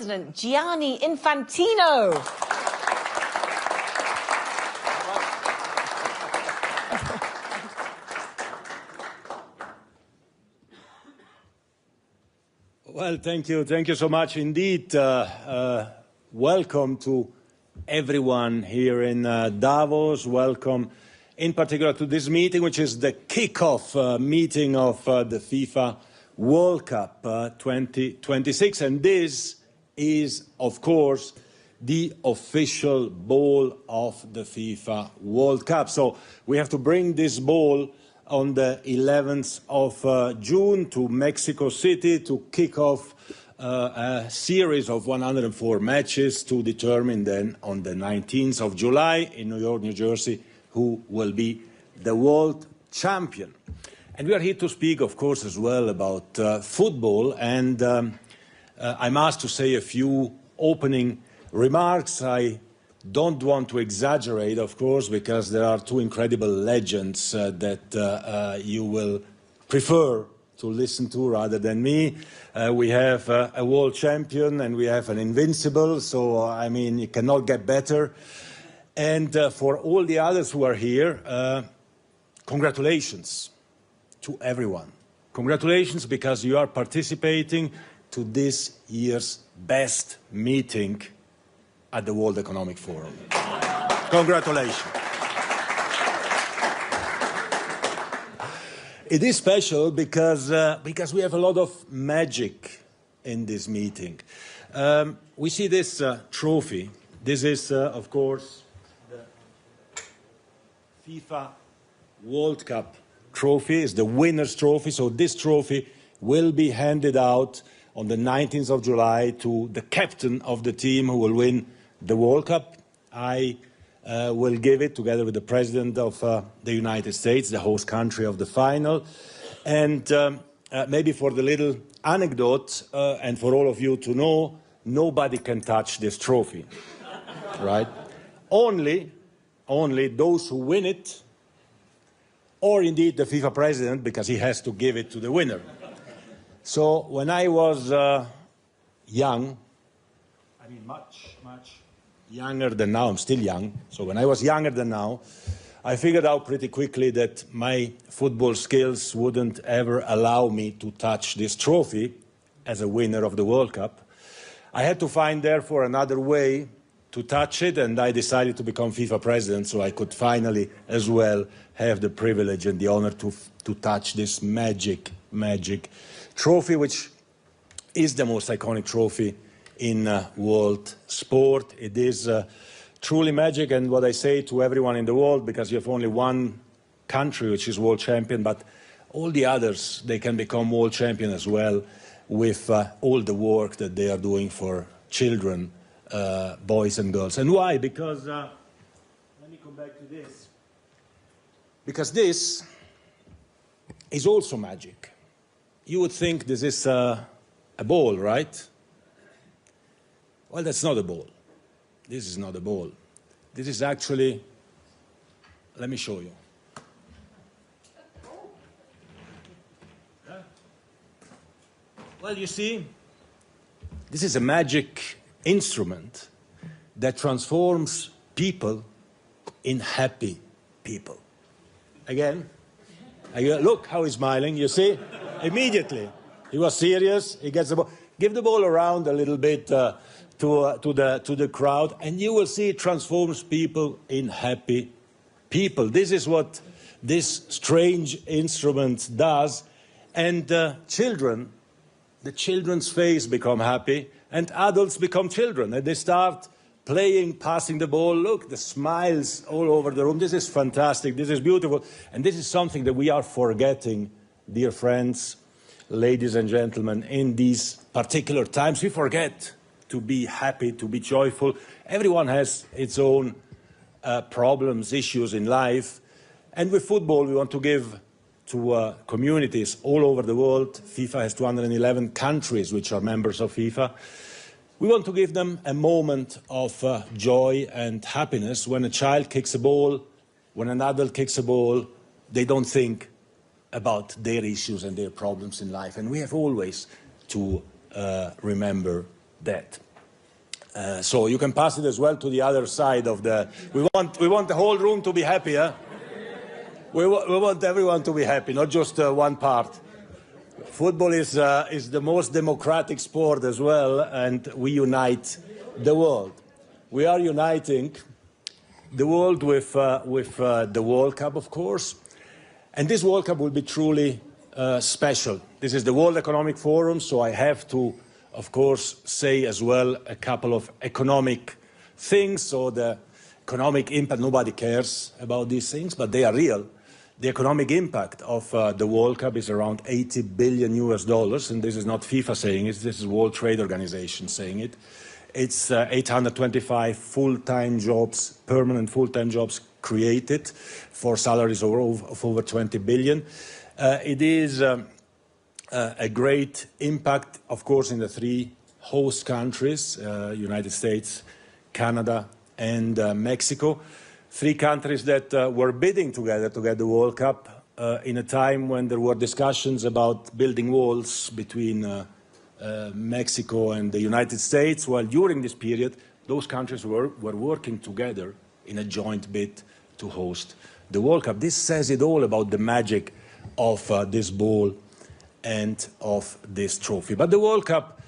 President Gianni Infantino. Well, thank you so much indeed. Welcome to everyone here in Davos. Welcome in particular to this meeting, which is the kick-off meeting of the FIFA World Cup 2026. And this is, of course, the official ball of the FIFA World Cup. So we have to bring this ball on the 11th of June to Mexico City to kick off a series of 104 matches to determine then on the 19th of July in New York, New Jersey, who will be the world champion. And we are here to speak, of course, as well about football. And I'm asked to say a few opening remarks. I don't want to exaggerate, of course, because there are two incredible legends that you will prefer to listen to rather than me. We have a world champion and we have an invincible, so I mean, it cannot get better. And for all the others who are here, congratulations to everyone. Congratulations because you are participating to this year's best meeting at the World Economic Forum. Congratulations. It is special because we have a lot of magic in this meeting. We see this trophy. This is, of course, the FIFA World Cup trophy. It's the winner's trophy. So this trophy will be handed out on the 19th of July to the captain of the team who will win the World Cup. I will give it together with the President of the United States, the host country of the final. And maybe for the little anecdote, and for all of you to know, nobody can touch this trophy, right? Only those who win it, or indeed the FIFA President, because he has to give it to the winner. So when I was young, I mean much younger than now, I'm still young, so when I was younger than now, I figured out pretty quickly that my football skills wouldn't ever allow me to touch this trophy as a winner of the World Cup. I had to find, therefore, another way to touch it, and I decided to become FIFA President so I could finally, as well, have the privilege and the honor to touch this magic trophy, which is the most iconic trophy in world sport. It is truly magic, and what I say to everyone in the world, because you have only one country which is world champion, but all the others, they can become world champion as well with all the work that they are doing for children, boys and girls. And why? Because, let me come back to this. Because this is also magic. You would think this is a ball, right? Well, that's not a ball. This is not a ball. This is actually, let me show you. Well, you see, this is a magic instrument that transforms people in happy people. Again, look how he's smiling, you see? Immediately. He was serious, he gets the ball. Give the ball around a little bit to the crowd, and you will see it transforms people in happy people. This is what this strange instrument does. And children, the children's face become happy, and adults become children. And they start playing, passing the ball. Look, the smiles all over the room. This is fantastic. This is beautiful. And this is something that we are forgetting, dear friends, ladies and gentlemen, in these particular times. We forget to be happy, to be joyful. Everyone has its own problems, issues in life. And with football, we want to give to communities all over the world. FIFA has 211 countries which are members of FIFA. We want to give them a moment of joy and happiness. When a child kicks a ball, when an adult kicks a ball, they don't think about their issues and their problems in life. And we have always to remember that. So you can pass it as well to the other side of the... We want the whole room to be happy, huh? We want everyone to be happy, not just one part. Football is the most democratic sport as well, and we unite the world. We are uniting the world with the World Cup, of course, and this World Cup will be truly special. This is the World Economic Forum, so I have to, of course, say as well a couple of economic things. So the economic impact, nobody cares about these things, but they are real. The economic impact of the World Cup is around $80 billion US, and this is not FIFA saying it, this is World Trade Organization saying it. It's 825 full-time jobs, permanent full-time jobs created for salaries of over 20 billion. It is a great impact, of course, in the three host countries, United States, Canada, and Mexico. Three countries that were bidding together to get the World Cup in a time when there were discussions about building walls between Mexico and the United States. While during this period, those countries were working together in a joint bid to host the World Cup. This says it all about the magic of this ball and of this trophy. But the World Cup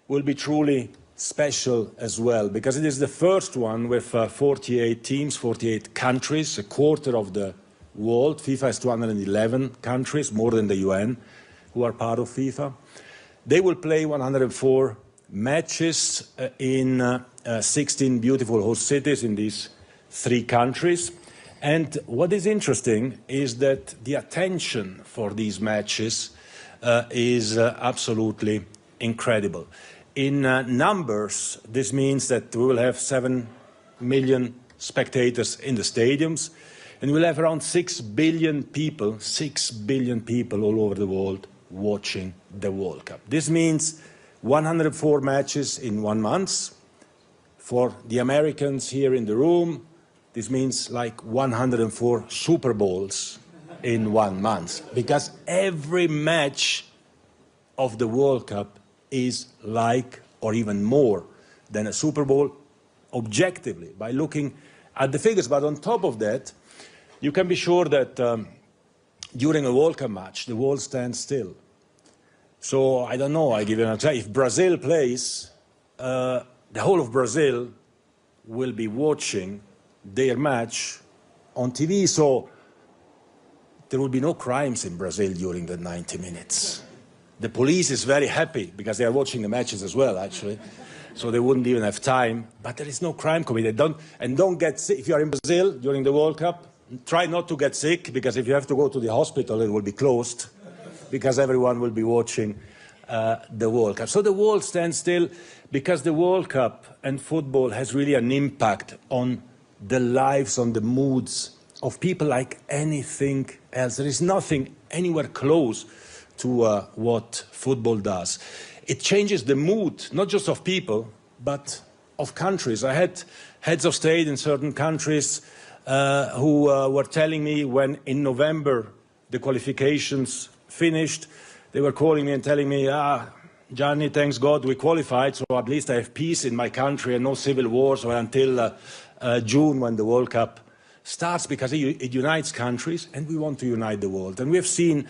will be truly special as well, because it is the first one with 48 teams, 48 countries, a quarter of the world. FIFA has 211 countries, more than the UN, who are part of FIFA. They will play 104 matches in 16 beautiful host cities in these three countries. And what is interesting is that the attention for these matches is absolutely incredible. In numbers, this means that we will have 7 million spectators in the stadiums, and we'll have around 6 billion people all over the world watching the World Cup. This means 104 matches in 1 month. For the Americans here in the room, this means like 104 Super Bowls in 1 month, because every match of the World Cup is like, or even more than a Super Bowl, objectively, by looking at the figures. But on top of that, you can be sure that during a World Cup match, the world stands still. So, I don't know, I give you an example. If Brazil plays, the whole of Brazil will be watching their match on TV, so there will be no crimes in Brazil during the 90 minutes. The police is very happy because they are watching the matches as well, actually. So they wouldn't even have time. But there is no crime committed. Don't get sick. If you are in Brazil during the World Cup, try not to get sick, because if you have to go to the hospital, it will be closed, because everyone will be watching the World Cup. So the world stands still because the World Cup and football has really an impact on the lives, on the moods of people like anything else. There is nothing anywhere close to what football does. It changes the mood, not just of people, but of countries. I had heads of state in certain countries who were telling me when in November the qualifications finished, they were calling me and telling me, Gianni, thanks God we qualified, so at least I have peace in my country and no civil wars until June, when the World Cup starts, because it unites countries, and we want to unite the world. And we have seen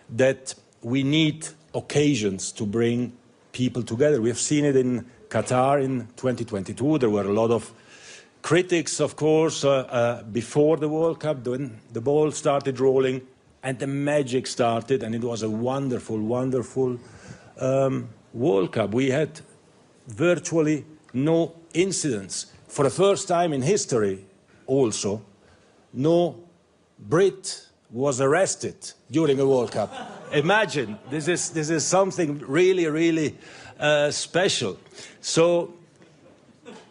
that we need occasions to bring people together. We have seen it in Qatar in 2022. There were a lot of critics, of course, before the World Cup, when the ball started rolling and the magic started, and it was a wonderful, wonderful World Cup. We had virtually no incidents. For the first time in history, also, no Brit was arrested during a World Cup. Imagine, this is something really, really special. So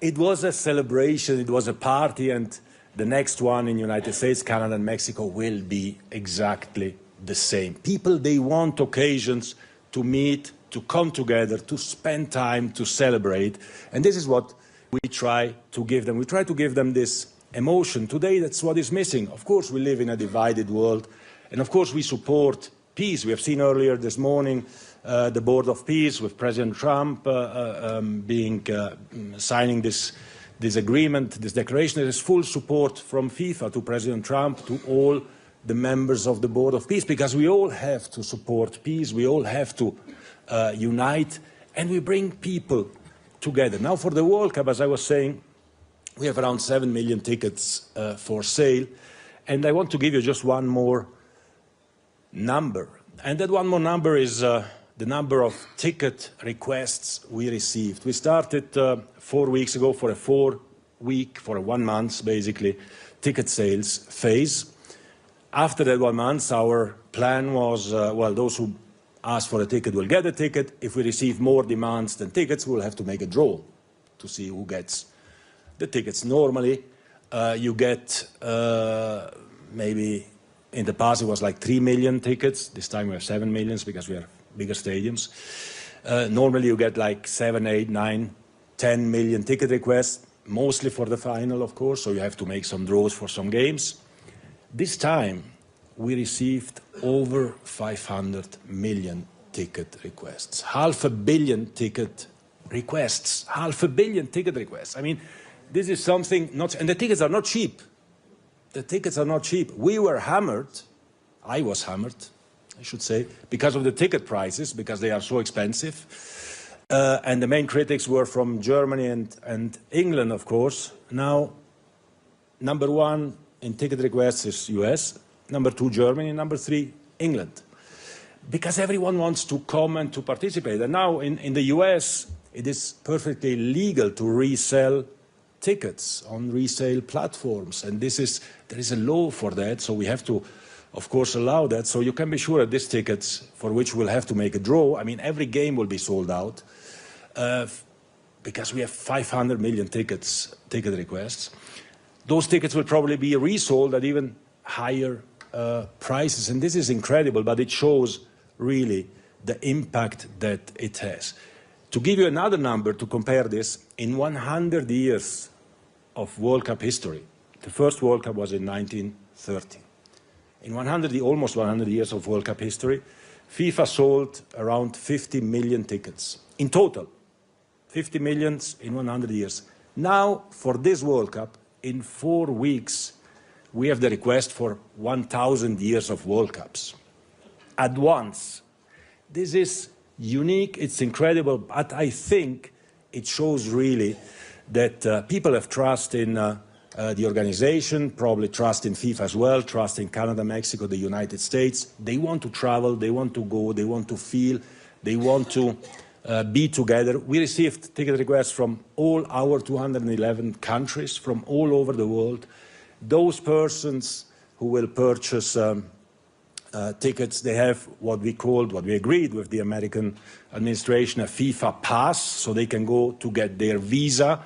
it was a celebration, it was a party, and the next one in the United States, Canada and Mexico will be exactly the same. People, they want occasions to meet, to come together, to spend time, to celebrate. And this is what we try to give them. We try to give them this emotion. Today, that's what is missing. Of course, we live in a divided world. And of course, we support peace. We have seen earlier this morning the Board of Peace with President Trump signing this agreement, this declaration. There is full support from FIFA to President Trump, to all the members of the Board of Peace, because we all have to support peace, we all have to unite, and we bring people together. Now for the World Cup, as I was saying, we have around 7 million tickets for sale, and I want to give you just one more number. And that one more number is the number of ticket requests we received. We started 4 weeks ago for a 1 month, basically, ticket sales phase. After that 1 month, our plan was, well, those who ask for a ticket will get a ticket. If we receive more demands than tickets, we'll have to make a draw to see who gets the tickets. Normally, you get maybe, in the past it was like 3 million tickets. This time we have 7 million because we have bigger stadiums. Normally you get like 7, 8, 9, 10 million ticket requests, mostly for the final, of course, so you have to make some draws for some games. This time we received over 500 million ticket requests. 500 million ticket requests. 500 million ticket requests. I mean, this is something not, and the tickets are not cheap. The tickets are not cheap. We were hammered, I was hammered, I should say, because of the ticket prices, because they are so expensive. And the main critics were from Germany and England, of course. Now, number one in ticket requests is US, number 2 Germany, number 3 England. Because everyone wants to come and to participate. And now in the US, it is perfectly legal to resell tickets on resale platforms. And there is a law for that, so we have to, of course, allow that. So you can be sure that these tickets, for which we'll have to make a draw, I mean, every game will be sold out, because we have 500 million ticket requests. Those tickets will probably be resold at even higher prices. And this is incredible, but it shows really the impact that it has. To give you another number to compare this, in 100 years of World Cup history, the first World Cup was in 1930. In almost 100 years of World Cup history, FIFA sold around 50 million tickets in total. 50 million in 100 years. Now, for this World Cup, in 4 weeks, we have the request for 1,000 years of World Cups at once. This is unique, it's incredible, but I think it shows really that people have trust in the organization, probably trust in FIFA as well, trust in Canada, Mexico, the United States. They want to travel, they want to go, they want to feel, they want to be together. We received ticket requests from all our 211 countries, from all over the world. Those persons who will purchase tickets, they have what we agreed with the American administration, a FIFA pass, so they can go to get their visa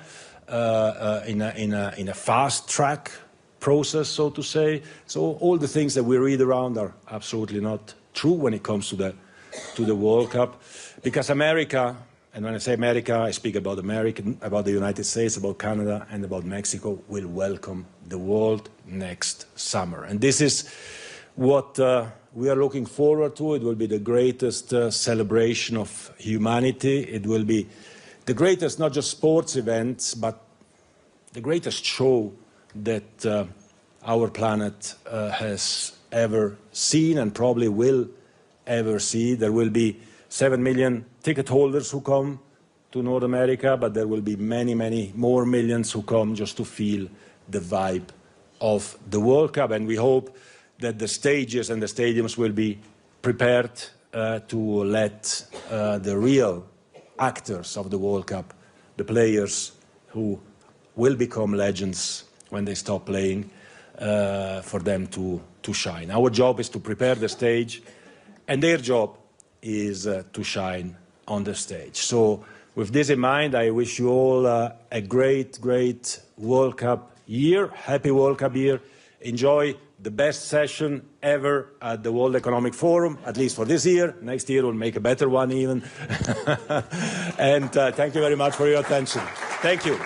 in a fast track process, so to say. So all the things that we read around are absolutely not true when it comes to the World Cup, because America, and when I say America, I speak about the United States, about Canada, and about Mexico, will welcome the world next summer. And this is what we are looking forward to. It will be the greatest celebration of humanity. It will be the greatest, not just sports events, but the greatest show that our planet has ever seen and probably will ever see. There will be 7 million ticket holders who come to North America, but there will be many, many more millions who come just to feel the vibe of the World Cup. And we hope that the stages and the stadiums will be prepared to let the real actors of the World Cup, the players who will become legends when they stop playing, for them to shine. Our job is to prepare the stage, and their job is to shine on the stage. So with this in mind, I wish you all a great, great World Cup year. Happy World Cup year. Enjoy the best session ever at the World Economic Forum, at least for this year. Next year we'll make a better one even. And thank you very much for your attention. Thank you.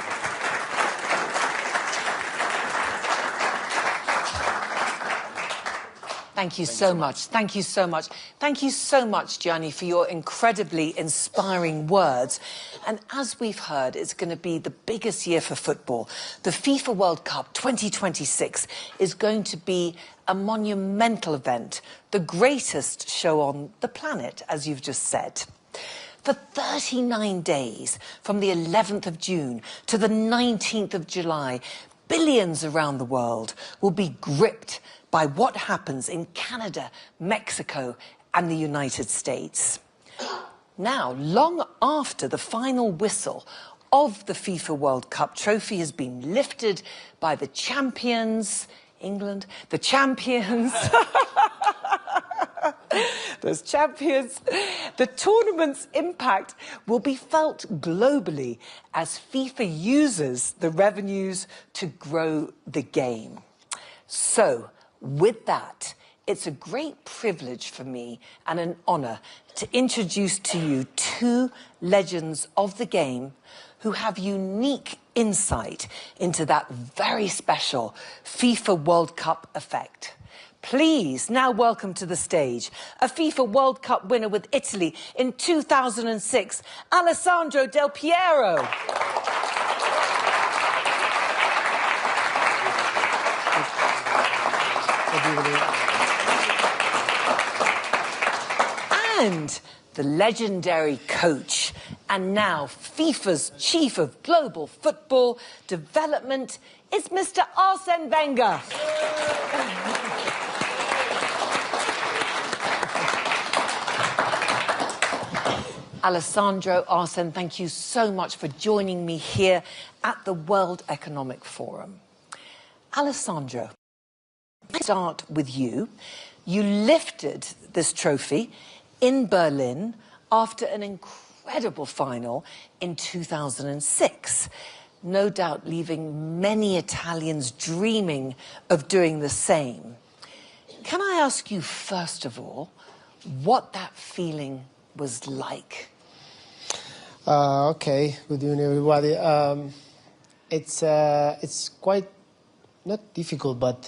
Thank you so much. Thank you so much. Thank you so much, Gianni, for your incredibly inspiring words. And as we've heard, it's going to be the biggest year for football. The FIFA World Cup 2026 is going to be a monumental event, the greatest show on the planet, as you've just said. For 39 days, from the 11th of June to the 19th of July, billions around the world will be gripped by what happens in Canada, Mexico, and the United States. Now, long after the final whistle of the FIFA World Cup trophy has been lifted by the champions, England, the champions, those champions, the tournament's impact will be felt globally as FIFA uses the revenues to grow the game. So, with that, it's a great privilege for me and an honour to introduce to you two legends of the game who have unique insight into that very special FIFA World Cup effect. Please now welcome to the stage a FIFA World Cup winner with Italy in 2006, Alessandro Del Piero. And the legendary coach and now FIFA's Chief of Global Football Development is Mr. Arsène Wenger. Alessandro, Arsène, thank you so much for joining me here at the World Economic Forum. Alessandro, I'll start with you. You lifted this trophy in Berlin after an incredible final in 2006, no doubt leaving many Italians dreaming of doing the same. Can I ask you, first of all, what that feeling was like? Okay, good evening, everybody. It's quite not difficult, but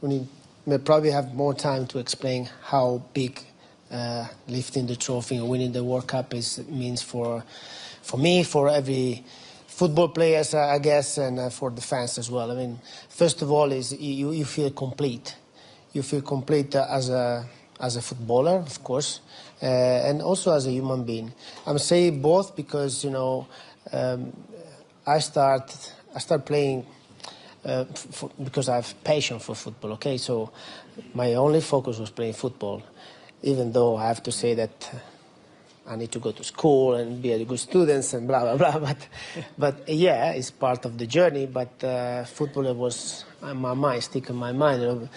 we may probably have more time to explain how big lifting the trophy and winning the World Cup means for me, for every football players, I guess, and for the fans as well. I mean, first of all, is you feel complete. You feel complete as a footballer, of course, and also as a human being. I'm saying both because I start playing because I have passion for football. Okay, so my only focus was playing football, even though I have to say that I need to go to school and be a good student and blah blah blah. But yeah, it's part of the journey. But football was in my mind, stick in my mind.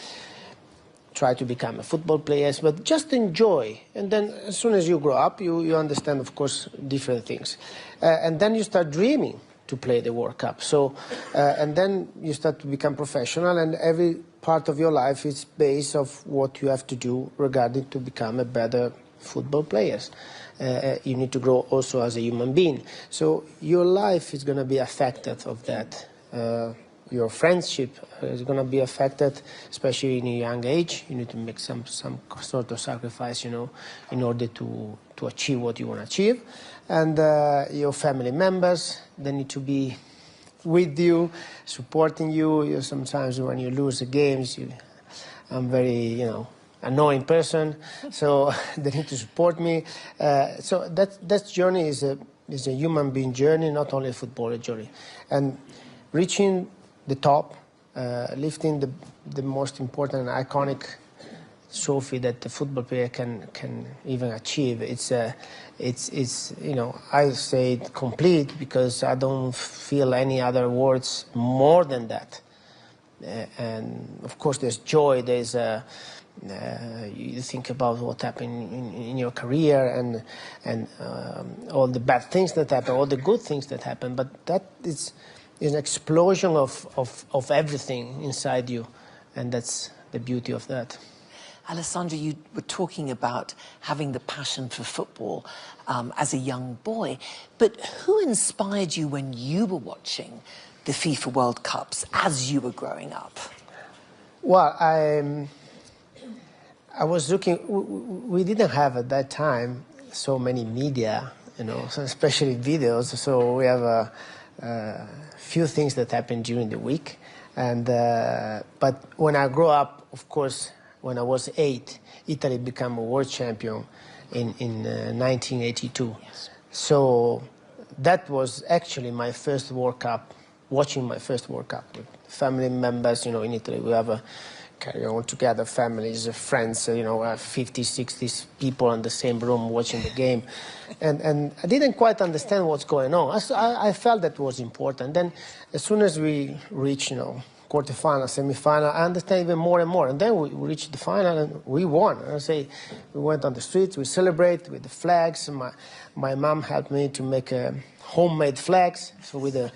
Try to become a football player, but just enjoy. And then as soon as you grow up, you understand, of course, different things. And then you start dreaming to play the World Cup. So, and then you start to become professional, and every part of your life is based of what you have to do regarding to become a better football player. You need to grow also as a human being. So your life is going to be affected of that. Your friendship is going to be affected, especially in a young age. You need to make some sort of sacrifice, in order to achieve what you want to achieve. And your family members, they need to be with you, supporting you. Sometimes when you lose the games, I'm very, annoying person, so they need to support me. So that journey is a human being journey, not only a footballer journey. And reaching the top, lifting the most important and iconic trophy that the football player can even achieve. It's I say it complete because I don't feel any other words more than that. And of course, there's joy. There's you think about what happened in your career and all the bad things that happen, all the good things that happen. But that is an explosion of everything inside you, and that's the beauty of that. Alessandro, you were talking about having the passion for football as a young boy, but who inspired you when you were watching the FIFA World Cups as you were growing up? Well, I was looking, we didn't have at that time so many media, you know, so especially videos. So we have a few things that happened during the week. And, but when I grew up, of course, when I was 8, Italy became a world champion in 1982. Yes. So that was actually my first World Cup, watching my first World Cup with family members, you know, in Italy. We have a carry on together, families, friends, you know, 50, 60 people in the same room watching the game. And I didn't quite understand what's going on. I felt that was important. Then as soon as we reached, you know, quarterfinal, semi-final, I understand even more and more. And then we reached the final and we won. I say, we went on the streets, we celebrate with the flags. My mom helped me to make homemade flags, so with the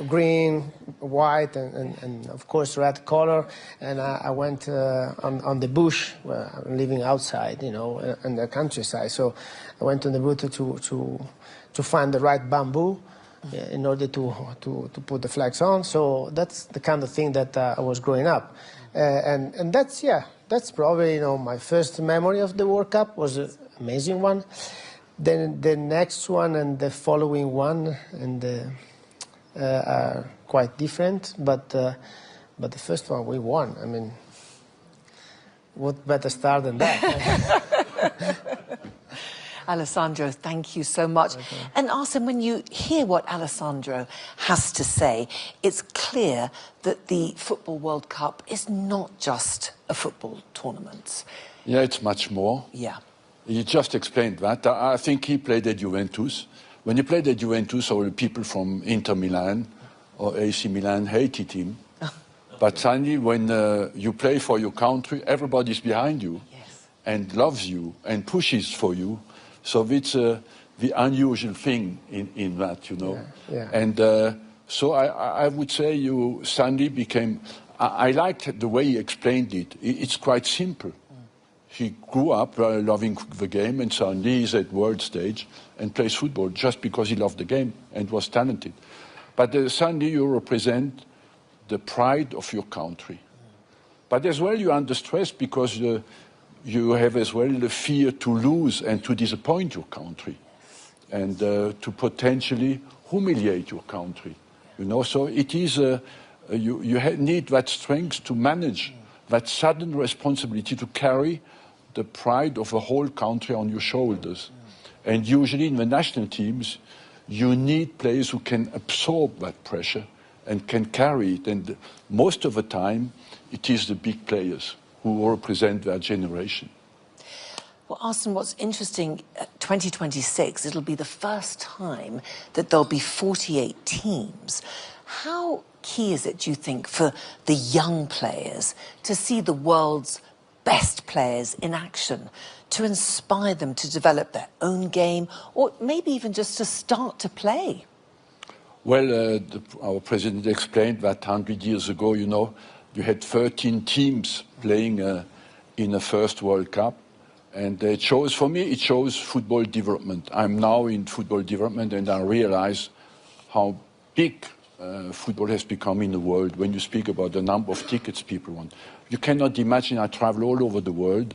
green, white, and of course red color. And I went on the bush, where I'm living outside, you know, in the countryside. So I went on the bush to find the right bamboo in order to put the flags on. So that's the kind of thing that I was growing up. And that's, yeah, that's probably, you know, my first memory of the World Cup. Was an amazing one. Then the next one and the following one are quite different, but the first one we won. I mean, what better start than that? Alessandro, thank you so much. Okay. And Arsène, when you hear what Alessandro has to say, it's clear that the Football World Cup is not just a football tournament. Yeah, it's much more. Yeah. He just explained that. I think he played at Juventus. When he played at Juventus, all the people from Inter Milan or AC Milan hated him. But suddenly, when you play for your country, everybody's behind you. Yes. And loves you and pushes for you. So it's the unusual thing in that, you know. Yeah. Yeah. And so I would say Sandy became... I liked the way he explained it. It's quite simple. He grew up loving the game, and suddenly he's at world stage and plays football just because he loved the game and was talented. But suddenly you represent the pride of your country. But as well you're under stress because you have as well the fear to lose and to disappoint your country and to potentially humiliate your country. You know, so it is, you need that strength to manage that sudden responsibility to carry the pride of a whole country on your shoulders. And usually in the national teams, you need players who can absorb that pressure and can carry it. And most of the time, it is the big players who represent their generation. Well, Arsène, what's interesting, 2026, it'll be the first time that there'll be 48 teams. How key is it, do you think, for the young players to see the world's best players in action, to inspire them to develop their own game, or maybe even just to start to play? Well, our president explained that 100 years ago, you know, you had 13 teams playing in the first World Cup. And it shows, for me, it shows football development. I'm now in football development, and I realize how big football has become in the world when you speak about the number of tickets people want. You cannot imagine, I travel all over the world,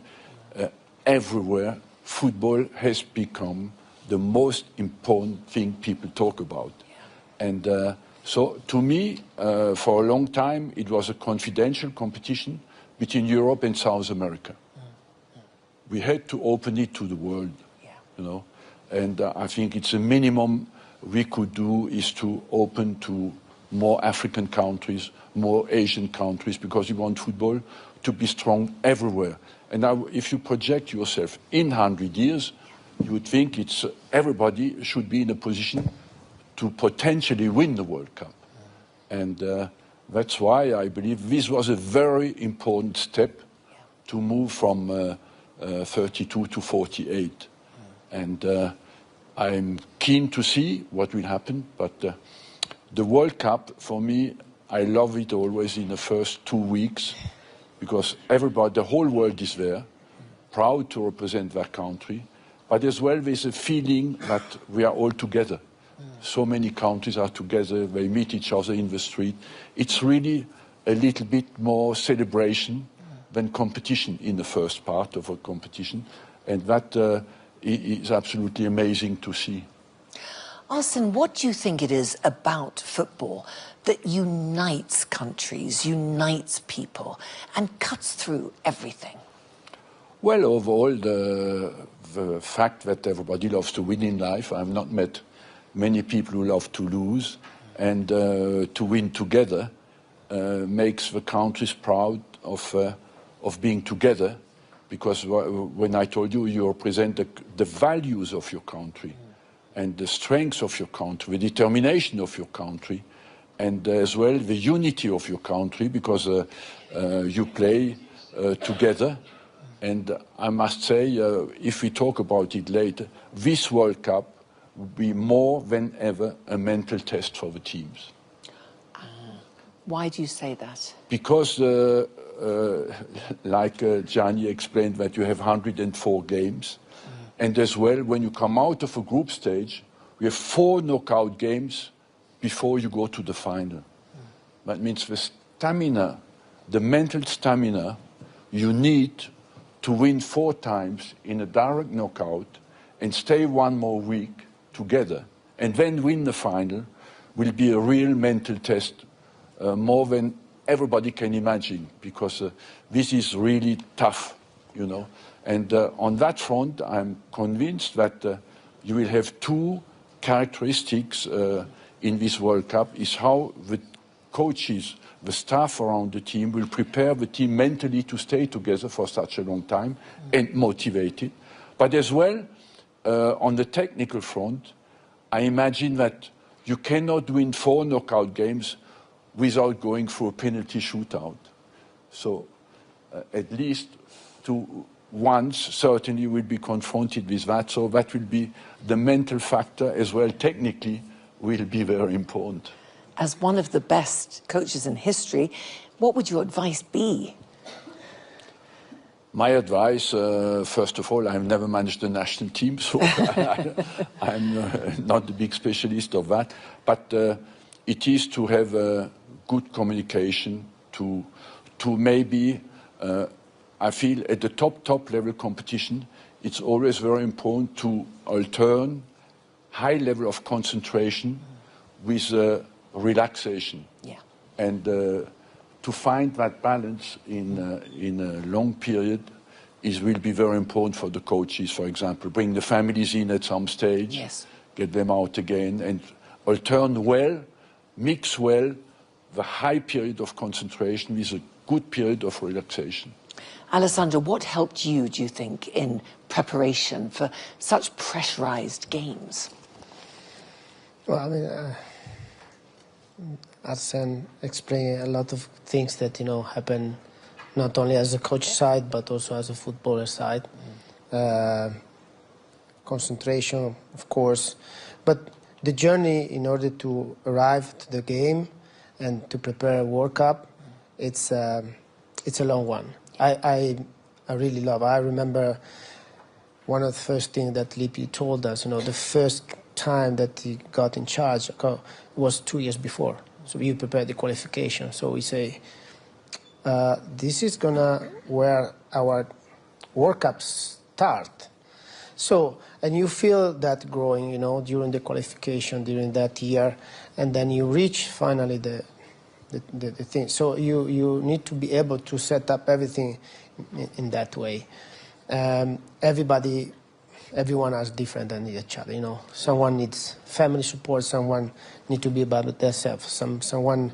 everywhere, football has become the most important thing people talk about. Yeah. And so to me, for a long time, it was a confidential competition between Europe and South America. We had to open it to the world, you know, and I think it's a minimum we could do is to open to more African countries, more Asian countries, because we want football to be strong everywhere. And now, if you project yourself in 100 years, you would think it's everybody should be in a position to potentially win the World Cup. And that's why I believe this was a very important step to move from 32 to 48. And I'm keen to see what will happen, but the World Cup, for me, I love it always in the first 2 weeks, because everybody, the whole world is there, proud to represent their country, but as well there's a feeling that we are all together. So many countries are together, they meet each other in the street. It's really a little bit more celebration than competition in the first part of a competition. And that is absolutely amazing to see. Arsène, what do you think it is about football that unites countries, unites people, and cuts through everything? Well, overall, the fact that everybody loves to win in life. I've not met many people who love to lose, and to win together makes the countries proud of being together, because when I told you, you represent the values of your country and the strengths of your country, the determination of your country, and as well the unity of your country, because you play together. And I must say, if we talk about it later, this World Cup will be more than ever a mental test for the teams. Why do you say that? Because, like Gianni explained, that you have 104 games. And as well, when you come out of a group stage, we have 4 knockout games before you go to the final. That means the stamina, the mental stamina you need to win 4 times in a direct knockout and stay 1 more week together and then win the final will be a real mental test, more than everybody can imagine, because this is really tough, you know. And on that front, I'm convinced that you will have 2 characteristics in this World Cup, is how the coaches, the staff around the team will prepare the team mentally to stay together for such a long time and motivated. But as well, on the technical front, I imagine that you cannot win 4 knockout games without going through a penalty shootout. So at least once certainly will be confronted with that. So that will be the mental factor as well, technically, will be very important. As one of the best coaches in history, what would your advice be? My advice, first of all, I've never managed a national team, so I'm not a big specialist of that. But it is to have a good communication, to maybe, I feel at the top level competition, it's always very important to alternate high level of concentration with relaxation. Yeah. And to find that balance in a long period will be very important for the coaches, for example. Bring the families in at some stage, yes, get them out again, and alternate well, mix well the high period of concentration with a good period of relaxation. Alessandro, what helped you, do you think, in preparation for such pressurized games? Well, I mean, Arsène explained a lot of things that, you know, happen not only as a coach side, but also as a footballer side. Concentration, of course, but the journey in order to arrive to the game and to prepare a World Cup, it's a long one. I really love. I remember one of the first things that Lippi told us. You know, the first time that he got in charge was 2 years before. So you prepare the qualification. So we say, this is gonna where our World Cups start. So, and you feel that growing, you know, during the qualification, during that year, and then you reach finally the thing. So you need to be able to set up everything in that way. Everyone is different than each other, you know. Someone needs family support, someone needs to be about themselves, someone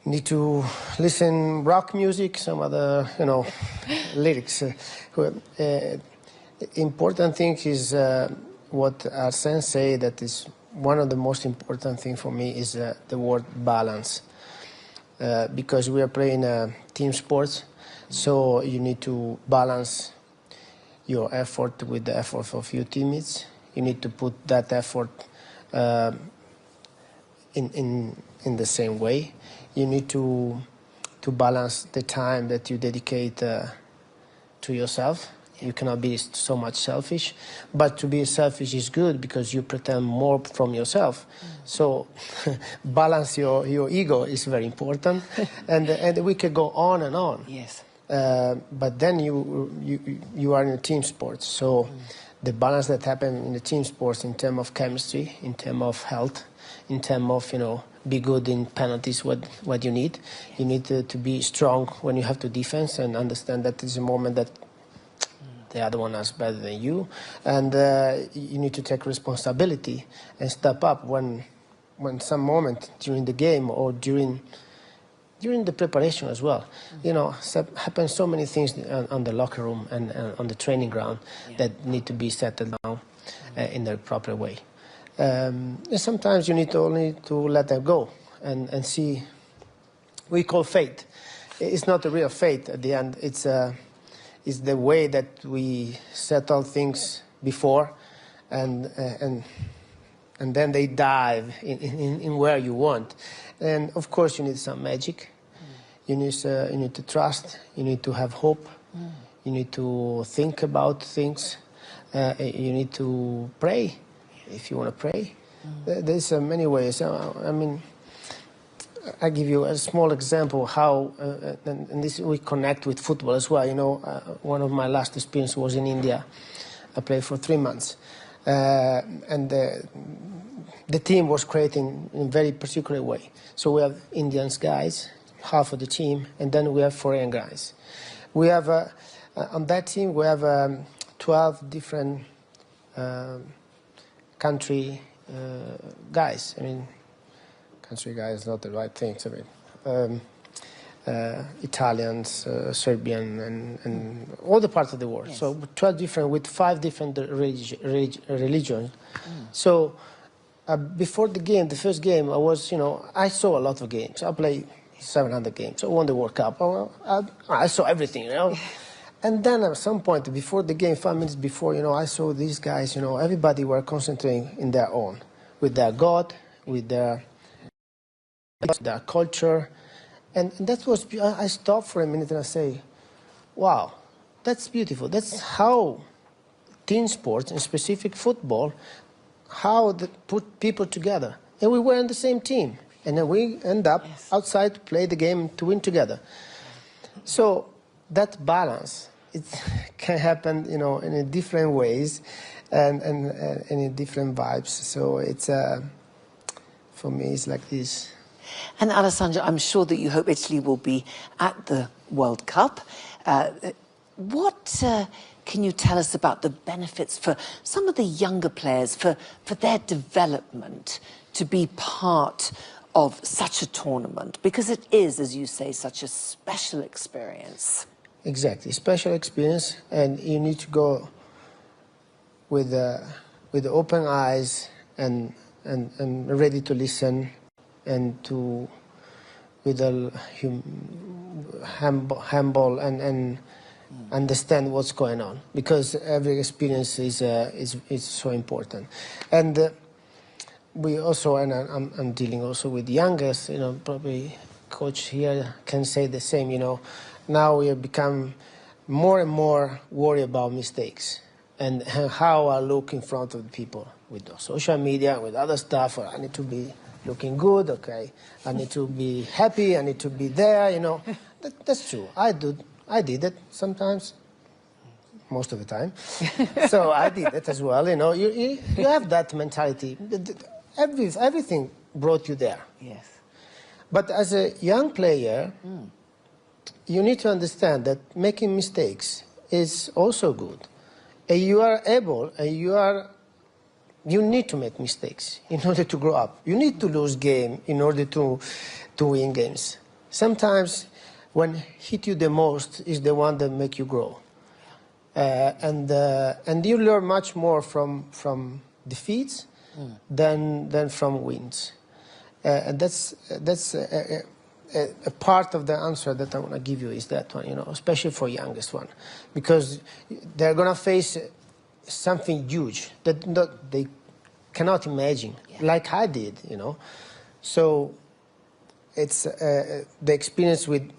need to listen rock music, some other, you know, lyrics. Important thing is what Arsène said, that is one of the most important thing for me is the word balance. Because we are playing team sports, so you need to balance your effort with the effort of your teammates. You need to put that effort in the same way. You need to balance the time that you dedicate to yourself. You cannot be so much selfish, but to be selfish is good because you pretend more from yourself. So balance your ego is very important, and we can go on and on. Yes. but then you are in a team sport. So the balance that happens in the team sports in terms of chemistry, in terms of health, in terms of, you know, be good in penalties, what you need. You need to be strong when you have to defense and understand that it's a moment that the other one is better than you. And you need to take responsibility and step up when some moment during the game or during the preparation as well. You know, happen so many things on the locker room and on the training ground that need to be settled down in the proper way. And sometimes you need only to let them go and see. We call fate. It's not a real fate at the end. It's the way that we settle things before, and then they dive in where you want. And of course, you need some magic. You need to trust. You need to have hope. You need to think about things. You need to pray. If you want to pray, there's many ways. I mean, I give you a small example how, and this we connect with football as well. You know, one of my last experience was in India. I played for 3 months, and the team was creating in a very particular way. So we have Indian guys, half of the team, and then we have foreign guys. We have on that team we have 12 different country guys. I mean, country guys is not the right thing. I mean, Italians, Serbian, and all the parts of the world. Yes. So 12 different with 5 different religions. So before the game, the first game, I saw a lot of games. I played 700 games. I won the World Cup. I saw everything, you know. And then at some point, before the game, 5 minutes before, I saw these guys, everybody were concentrating in their own, with their God, with their culture. And that was, I stopped for a minute and I say, wow, that's beautiful. That's how team sports, and specific football, how they put people together. And we were in the same team. And then we end up outside to play the game to win together. So that balance, it can happen, in a different ways and in different vibes. So it's, for me, it's like this. And Alessandro, I'm sure that you hope Italy will be at the World Cup. What can you tell us about the benefits for some of the younger players, for their development, to be part of such a tournament? Because it is, as you say, such a special experience. Exactly, special experience, and you need to go with open eyes and ready to listen, and with a humble and understand what's going on, because every experience is so important. And we also, and I'm dealing also with youngest, probably coach here can say the same, now we have become more and more worried about mistakes and how I look in front of the people with social media, with other stuff. I need to be looking good, okay. I need to be happy, I need to be there, That's true. I did it sometimes, most of the time. So I did it as well, You have that mentality. Everything brought you there. Yes. But as a young player, you need to understand that making mistakes is also good. And you are able, and you need to make mistakes in order to grow up. You need to lose game in order to win games. Sometimes when hit you the most is the one that make you grow. And you learn much more from defeats than from wins. And that's a part of the answer that I want to give you is that one, especially for youngest one, because they're going to face something huge that they cannot imagine, like I did, So it's the experience with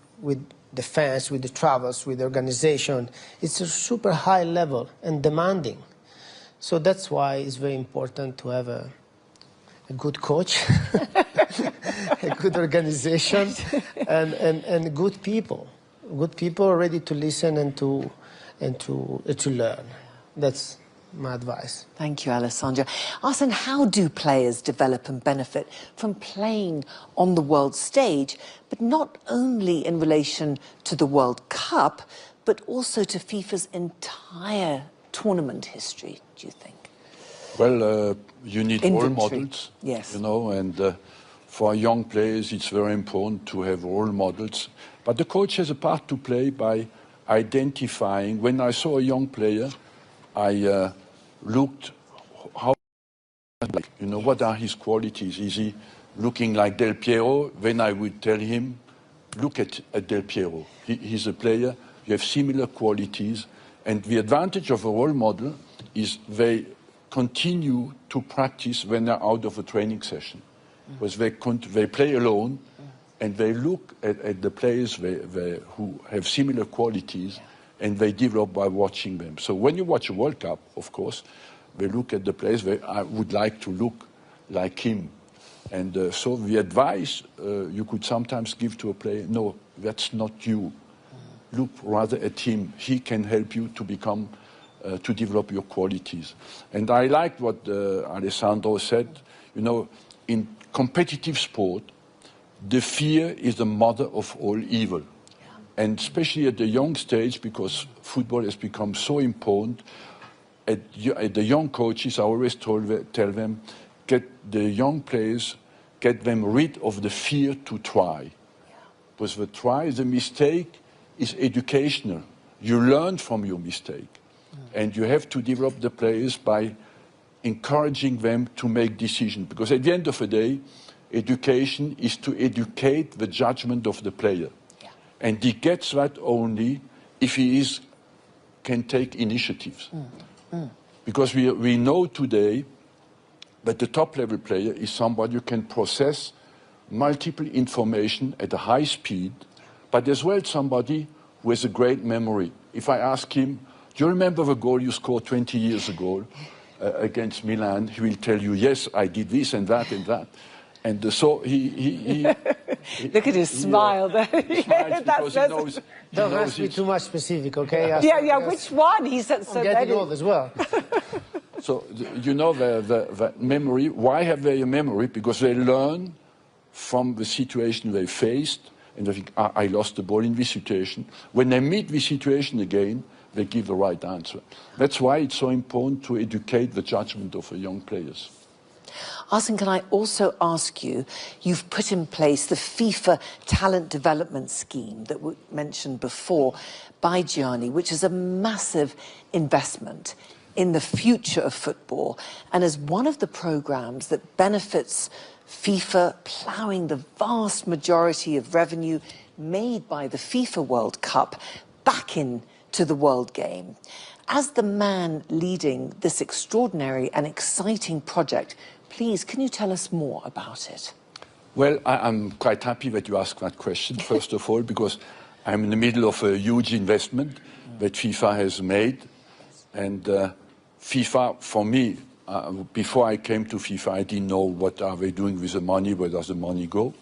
the fans, with the travels, with the organization. It's a super high level and demanding. So that's why it's very important to have a good coach, a good organization, and good people good people ready to listen and to learn. That's my advice. Thank you, Alessandro. Arsène, how do players develop and benefit from playing on the world stage, but not only in relation to the World Cup, but also to FIFA's entire tournament history, do you think? Well, you need role models, yes. you know, and for young players it's very important to have role models. But the coach has a part to play by identifying. When I saw a young player, I looked how, you know, what are his qualities? Is he looking like Del Piero? Then I would tell him, look at Del Piero. He's a player, you have similar qualities. And the advantage of a role model is they continue to practice when they're out of a training session. Because they play alone and they look at the players who have similar qualities and they develop by watching them. So when you watch a World Cup, of course, they look at the players, I would like to look like him. And so the advice you could sometimes give to a player, no, that's not you. Look rather at him. He can help you to become, to develop your qualities. And I liked what Alessandro said. You know, in competitive sport, the fear is the mother of all evil. And especially at the young stage, because football has become so important, at the young coaches, I always tell them, get the young players, get them rid of the fear to try. Because the mistake is educational. You learn from your mistake. And you have to develop the players by encouraging them to make decisions. Because at the end of the day, education is to educate the judgment of the player. And he gets that only if he can take initiatives. Because we know today that the top-level player is somebody who can process multiple information at a high speed, but as well somebody who has a great memory. If I ask him, do you remember the goal you scored 20 years ago against Milan? He will tell you, yes, I did this and that and that. And so he look at his smile there. He smiles because he knows. Don't ask me too much specific, okay? Yeah, which one? He said so. I'm getting old as well. So you know the memory. Why have they a memory? Because they learn from the situation they faced, and they think, I lost the ball in this situation. When they meet this situation again, they give the right answer. That's why it's so important to educate the judgment of the young players. Arsène, can I also ask you, you've put in place the FIFA Talent Development Scheme that we mentioned before by Gianni, which is a massive investment in the future of football and as one of the programs that benefits FIFA, ploughing the vast majority of revenue made by the FIFA World Cup back into the world game. As the man leading this extraordinary and exciting project, please, can you tell us more about it? Well, I'm quite happy that you asked that question, first of all, because I'm in the middle of a huge investment that FIFA has made. And FIFA, for me, before I came to FIFA, I didn't know what are they doing with the money, where does the money go.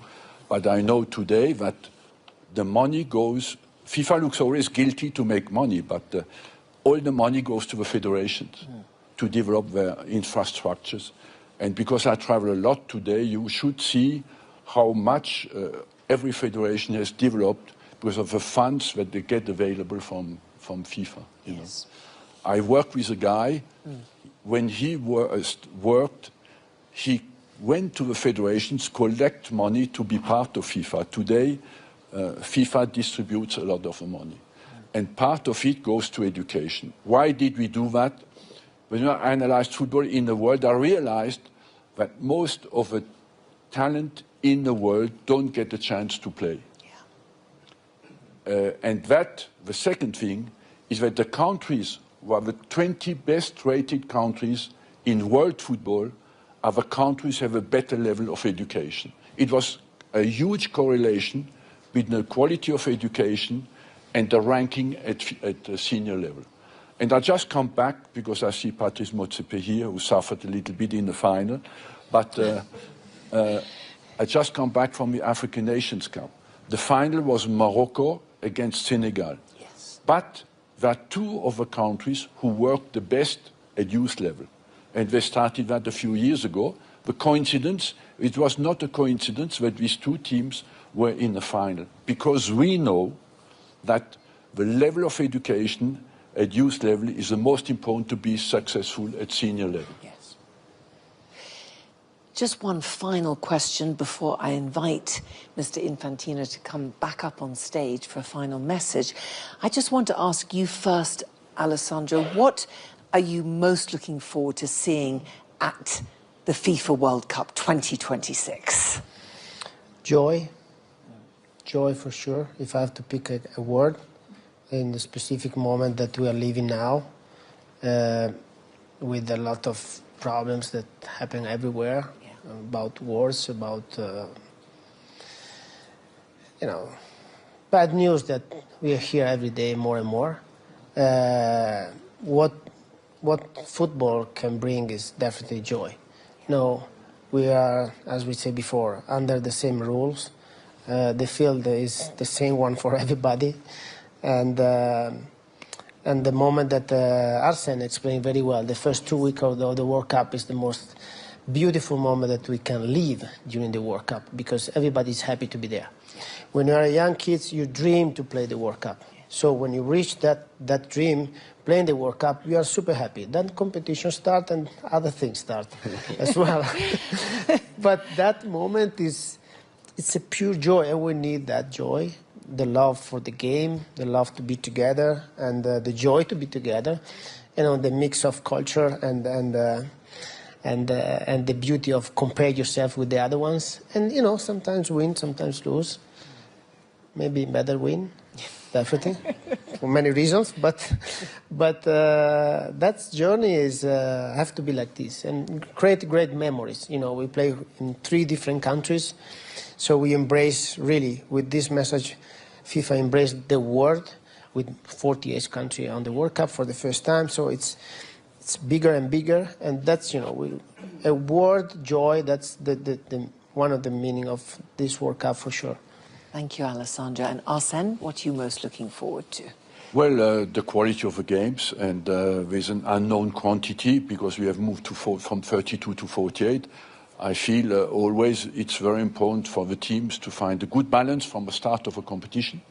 But I know today that the money goes, FIFA looks always guilty to make money, but all the money goes to the federations to develop their infrastructures. And because I travel a lot today, you should see how much every federation has developed because of the funds that they get available from FIFA. You know. I worked with a guy, when he worked, he went to the federations, collect money to be part of FIFA. Today, FIFA distributes a lot of the money. And part of it goes to education. Why did we do that? When I analyzed football in the world, I realized that most of the talent in the world don't get a chance to play. And that, the second thing, is that the countries who are the 20 best rated countries in world football are the countries have a better level of education. It was a huge correlation between the quality of education and the ranking at the senior level. And I just come back because I see Patrice Motsepe here, who suffered a little bit in the final. But I just come back from the African Nations Cup. The final was Morocco against Senegal. Yes. But there are two of the countries who work the best at youth level. And they started that a few years ago. The coincidence, it was not a coincidence that these two teams were in the final, because we know that the level of education at youth level is the most important to be successful at senior level. Yes. Just one final question before I invite Mr. Infantino to come back up on stage for a final message. I just want to ask you first, Alessandro, what are you most looking forward to seeing at the FIFA World Cup 2026? Joy. Joy for sure. If I have to pick a word in the specific moment that we are living now, with a lot of problems that happen everywhere, about wars, about bad news that we hear every day more and more. What football can bring is definitely joy. We are, as we said before, under the same rules. The field is the same one for everybody, and the moment that Arsène explained very well, the first 2 weeks of the World Cup is the most beautiful moment that we can live during the World Cup, because everybody's happy to be there. When you are young kids, you dream to play the World Cup. So when you reach that dream, playing the World Cup, you are super happy. Then competition starts and other things start as well. But that moment it's a pure joy, and we need that joy, the love for the game, the love to be together, and the joy to be together. The mix of culture and the beauty of compare yourself with the other ones. And sometimes win, sometimes lose. Maybe better win. Definitely, for many reasons, but that journey have to be like this and create great memories. We play in 3 different countries, so we embrace really with this message. FIFA embraced the world with 48 countries on the World Cup for the first time. So it's bigger and bigger, and that's a world joy. That's the one of the meaning of this World Cup for sure. Thank you, Alessandro. And Arsène, what are you most looking forward to? Well, the quality of the games, and with an unknown quantity, because we have moved from 32 to 48. I feel always it's very important for the teams to find a good balance from the start of a competition,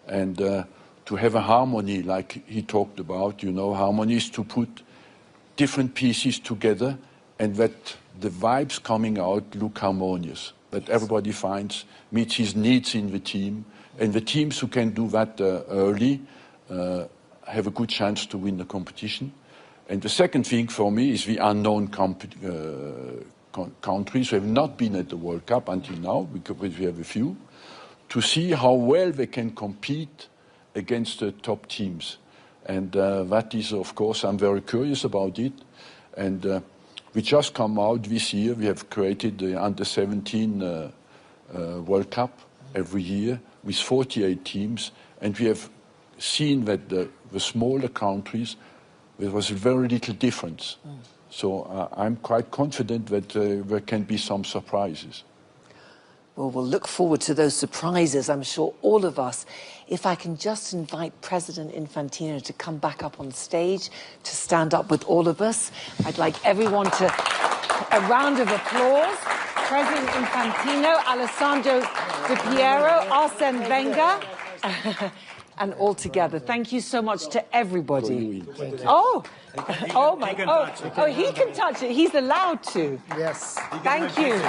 and to have a harmony, like he talked about. Harmony is to put different pieces together, and that the vibes coming out look harmonious, that everybody meets his needs in the team, and the teams who can do that early have a good chance to win the competition. And the second thing for me is the unknown countries who have not been at the World Cup until now, because we have a few, to see how well they can compete against the top teams. And that is, of course, I'm very curious about it. And we just come out this year, we have created the Under-17 World Cup every year with 48 teams, and we have seen that the smaller countries, there was very little difference. So I'm quite confident that there can be some surprises. Well, we'll look forward to those surprises, I'm sure all of us. If I can just invite President Infantino to come back up on stage to stand up with all of us. I'd like everyone to, a round of applause. President Infantino, Alessandro Del Piero, Arsène Wenger, and all together. Thank you so much to everybody. Oh my, he can touch it. He's allowed to. Yes. Thank you.